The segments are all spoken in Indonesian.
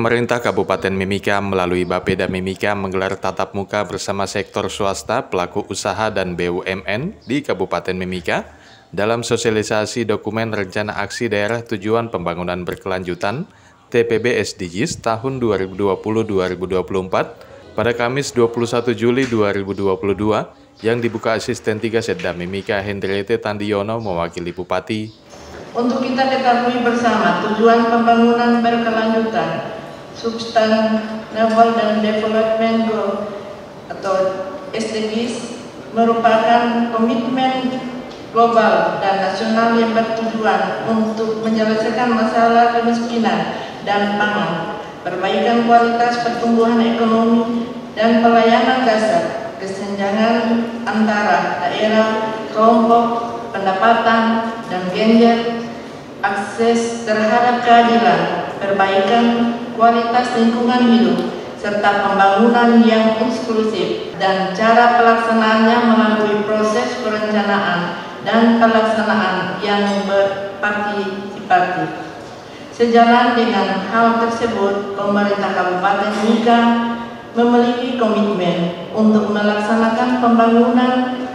Pemerintah Kabupaten Mimika melalui Bapeda Mimika menggelar tatap muka bersama sektor swasta, pelaku usaha dan BUMN di Kabupaten Mimika dalam sosialisasi dokumen Rencana Aksi Daerah Tujuan Pembangunan Berkelanjutan TPB SDGs tahun 2020-2024 pada Kamis 21 Juli 2022 yang dibuka Asisten 3 Setda Mimika Hendriete Tandiono mewakili Bupati. Untuk kita ketahui bersama, tujuan pembangunan berkelanjutan, Sustainable dan Development Goal atau SDGs merupakan komitmen global dan nasional yang bertujuan untuk menyelesaikan masalah kemiskinan dan pangan, perbaikan kualitas pertumbuhan ekonomi dan pelayanan dasar, kesenjangan antara daerah, kelompok, pendapatan, dan gender, akses terhadap keadilan, perbaikan kualitas lingkungan hidup, serta pembangunan yang inklusif, dan cara pelaksanaannya melalui proses perencanaan dan pelaksanaan yang berpartisipatif. Sejalan dengan hal tersebut, pemerintah Kabupaten Mimika memiliki komitmen untuk melaksanakan pembangunan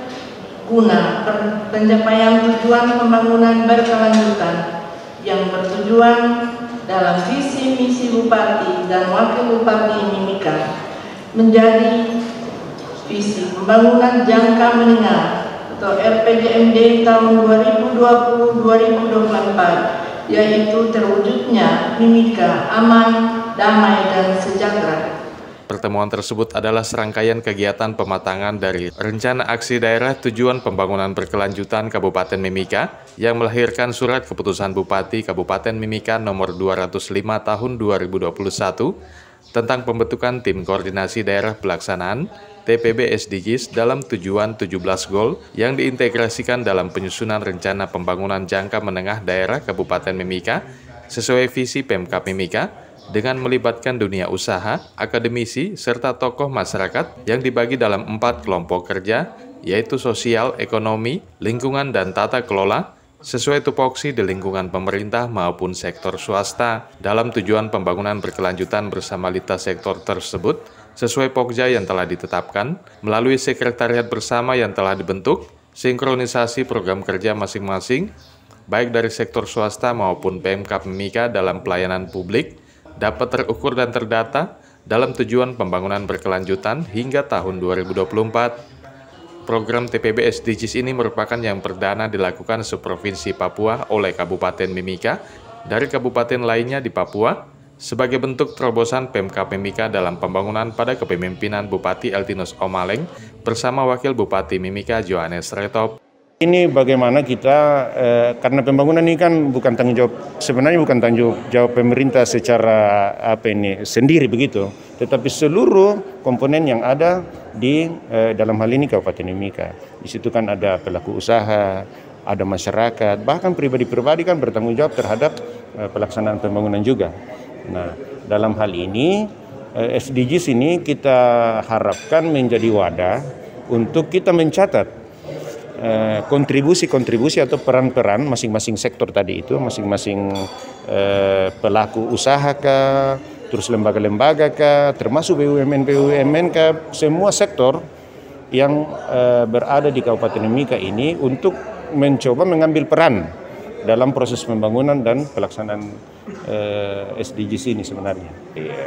guna pencapaian tujuan pembangunan berkelanjutan yang bertujuan dalam visi misi Bupati dan Wakil Bupati Mimika menjadi visi pembangunan jangka menengah atau RPJMD tahun 2020-2024, yaitu terwujudnya Mimika aman, damai, dan sejahtera. Pertemuan tersebut adalah serangkaian kegiatan pematangan dari Rencana Aksi Daerah Tujuan Pembangunan Berkelanjutan Kabupaten Mimika yang melahirkan Surat Keputusan Bupati Kabupaten Mimika nomor 205 tahun 2021 tentang pembentukan Tim Koordinasi Daerah Pelaksanaan TPB SDGs dalam tujuan 17 goal yang diintegrasikan dalam penyusunan Rencana Pembangunan Jangka Menengah Daerah Kabupaten Mimika sesuai visi Pemkab Mimika dengan melibatkan dunia usaha, akademisi, serta tokoh masyarakat yang dibagi dalam 4 kelompok kerja, yaitu sosial, ekonomi, lingkungan, dan tata kelola, sesuai tupoksi di lingkungan pemerintah maupun sektor swasta dalam tujuan pembangunan berkelanjutan bersama lintas sektor tersebut, sesuai Pokja yang telah ditetapkan, melalui sekretariat bersama yang telah dibentuk, sinkronisasi program kerja masing-masing, baik dari sektor swasta maupun Pemkab Mimika dalam pelayanan publik, dapat terukur dan terdata dalam tujuan pembangunan berkelanjutan hingga tahun 2024. Program TPB SDGs ini merupakan yang perdana dilakukan seprovinsi Papua oleh Kabupaten Mimika dari kabupaten lainnya di Papua sebagai bentuk terobosan Pemkab Mimika dalam pembangunan pada kepemimpinan Bupati Eltinus Omaleng bersama Wakil Bupati Mimika Johannes Retop. Ini bagaimana kita, karena pembangunan ini kan bukan tanggung jawab, sebenarnya bukan tanggung jawab pemerintah secara sendiri begitu, tetapi seluruh komponen yang ada di dalam hal ini Kabupaten Mimika. Di situ kan ada pelaku usaha, ada masyarakat, bahkan pribadi-pribadi kan bertanggung jawab terhadap pelaksanaan pembangunan juga. Nah, dalam hal ini SDGs ini kita harapkan menjadi wadah untuk kita mencatat kontribusi atau peran-peran masing-masing sektor tadi itu, masing-masing pelaku usaha kah, terus lembaga-lembaga kah, termasuk BUMN kah, semua sektor yang berada di Kabupaten Mimika ini untuk mencoba mengambil peran dalam proses pembangunan dan pelaksanaan SDGs ini sebenarnya.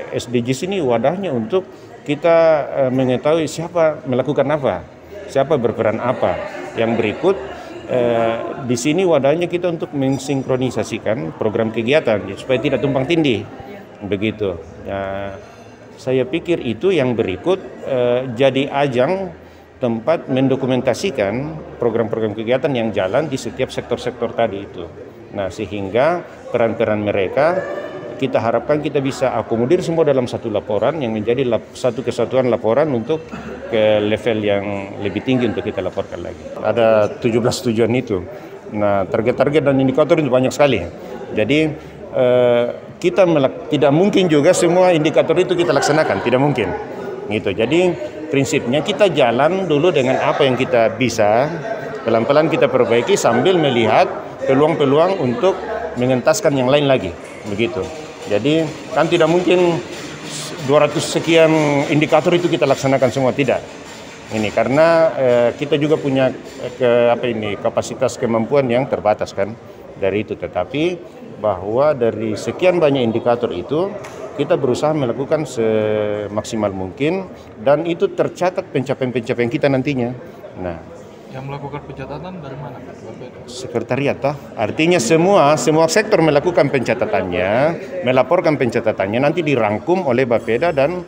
SDGs ini wadahnya untuk kita mengetahui siapa melakukan apa, siapa berperan apa. Yang berikut, di sini wadahnya kita untuk mensinkronisasikan program kegiatan supaya tidak tumpang tindih, begitu. Ya, saya pikir itu yang berikut jadi ajang tempat mendokumentasikan program-program kegiatan yang jalan di setiap sektor-sektor tadi itu. Nah, sehingga peran-peran mereka kita harapkan kita bisa akomodir semua dalam satu laporan yang menjadi satu kesatuan laporan untuk ke level yang lebih tinggi untuk kita laporkan lagi. Ada 17 tujuan itu. Nah, target-target dan indikator itu banyak sekali. Jadi kita tidak mungkin juga semua indikator itu kita laksanakan, tidak mungkin. Gitu. Jadi prinsipnya kita jalan dulu dengan apa yang kita bisa, pelan-pelan kita perbaiki sambil melihat peluang-peluang untuk mengentaskan yang lain lagi, begitu. Jadi kan tidak mungkin 200 sekian indikator itu kita laksanakan semua, tidak. Ini karena kita juga punya kapasitas kemampuan yang terbatas kan dari itu. Tetapi bahwa dari sekian banyak indikator itu kita berusaha melakukan semaksimal mungkin dan itu tercatat pencapaian-pencapaian kita nantinya. Nah, yang melakukan pencatatan dari mana? Sekretariat toh. Artinya semua sektor melakukan pencatatannya, melaporkan pencatatannya, nanti dirangkum oleh Bapeda dan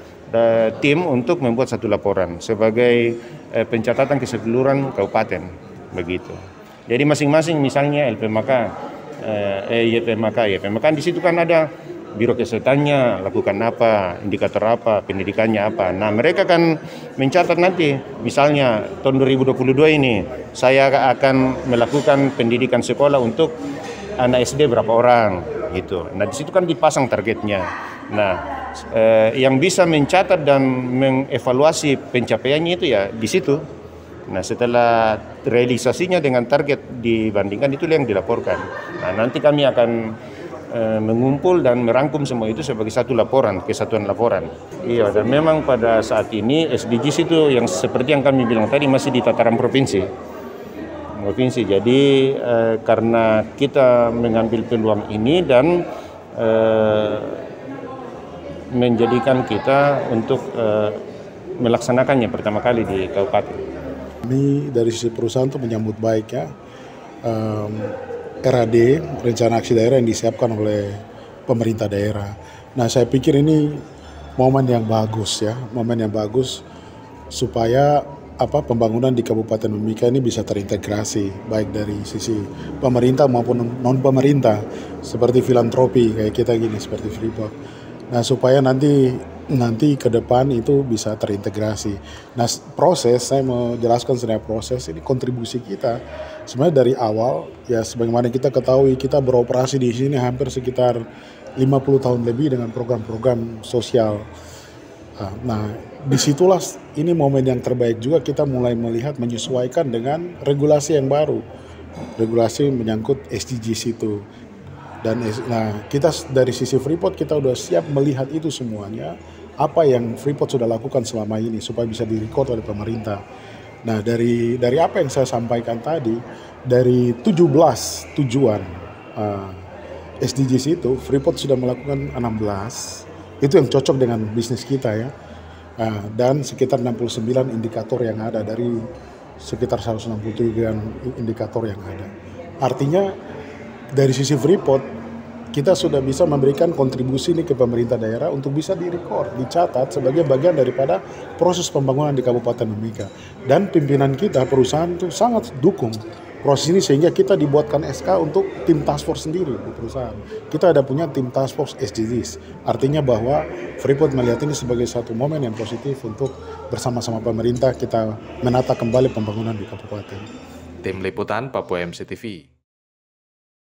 tim untuk membuat satu laporan sebagai pencatatan keseluruhan kabupaten, begitu. Jadi masing-masing misalnya YPMK di situ kan ada biro kesehatannya, lakukan apa, indikator apa, pendidikannya apa. Nah, mereka kan mencatat nanti, misalnya tahun 2022 ini, saya akan melakukan pendidikan sekolah untuk anak SD berapa orang, gitu. Nah, di situ kan dipasang targetnya. Nah, yang bisa mencatat dan mengevaluasi pencapaiannya itu ya di situ. Nah, setelah realisasinya dengan target dibandingkan, itu yang dilaporkan. Nah, nanti kami akan mengumpul dan merangkum semua itu sebagai satu laporan, kesatuan laporan. Iya, dan memang pada saat ini SDGs itu yang seperti yang kami bilang tadi masih di tataran provinsi. Jadi karena kita mengambil peluang ini dan menjadikan kita untuk melaksanakannya pertama kali di kabupaten. Kami dari sisi perusahaan untuk menyambut baik ya. RAD, rencana aksi daerah yang disiapkan oleh pemerintah daerah. Nah, saya pikir ini momen yang bagus ya, supaya pembangunan di Kabupaten Mimika ini bisa terintegrasi baik dari sisi pemerintah maupun non pemerintah seperti filantropi kayak kita gini seperti Freeport. Nah, supaya nanti ke depan itu bisa terintegrasi. Nah, saya mau jelaskan sebenarnya proses ini kontribusi kita. Sebenarnya dari awal, ya sebagaimana kita ketahui, kita beroperasi di sini hampir sekitar 50 tahun lebih dengan program-program sosial. Nah, disitulah ini momen yang terbaik juga kita mulai melihat menyesuaikan dengan regulasi yang baru. Regulasi menyangkut SDGs itu. Dan kita dari sisi Freeport kita udah siap melihat itu semuanya, apa yang Freeport sudah lakukan selama ini supaya bisa direcord oleh pemerintah. Nah, dari apa yang saya sampaikan tadi, dari 17 tujuan SDGs itu, Freeport sudah melakukan 16. Itu yang cocok dengan bisnis kita ya. Dan sekitar 69 indikator yang ada dari sekitar 163 indikator yang ada. Artinya dari sisi Freeport kita sudah bisa memberikan kontribusi ini ke pemerintah daerah untuk bisa direcord, dicatat sebagai bagian daripada proses pembangunan di Kabupaten Mimika. Dan pimpinan kita, perusahaan itu sangat dukung proses ini sehingga kita dibuatkan SK untuk tim task force sendiri di perusahaan. Kita ada punya tim task force SDGs. Artinya bahwa Freeport melihat ini sebagai satu momen yang positif untuk bersama-sama pemerintah kita menata kembali pembangunan di kabupaten. Tim Liputan Papua MCTV.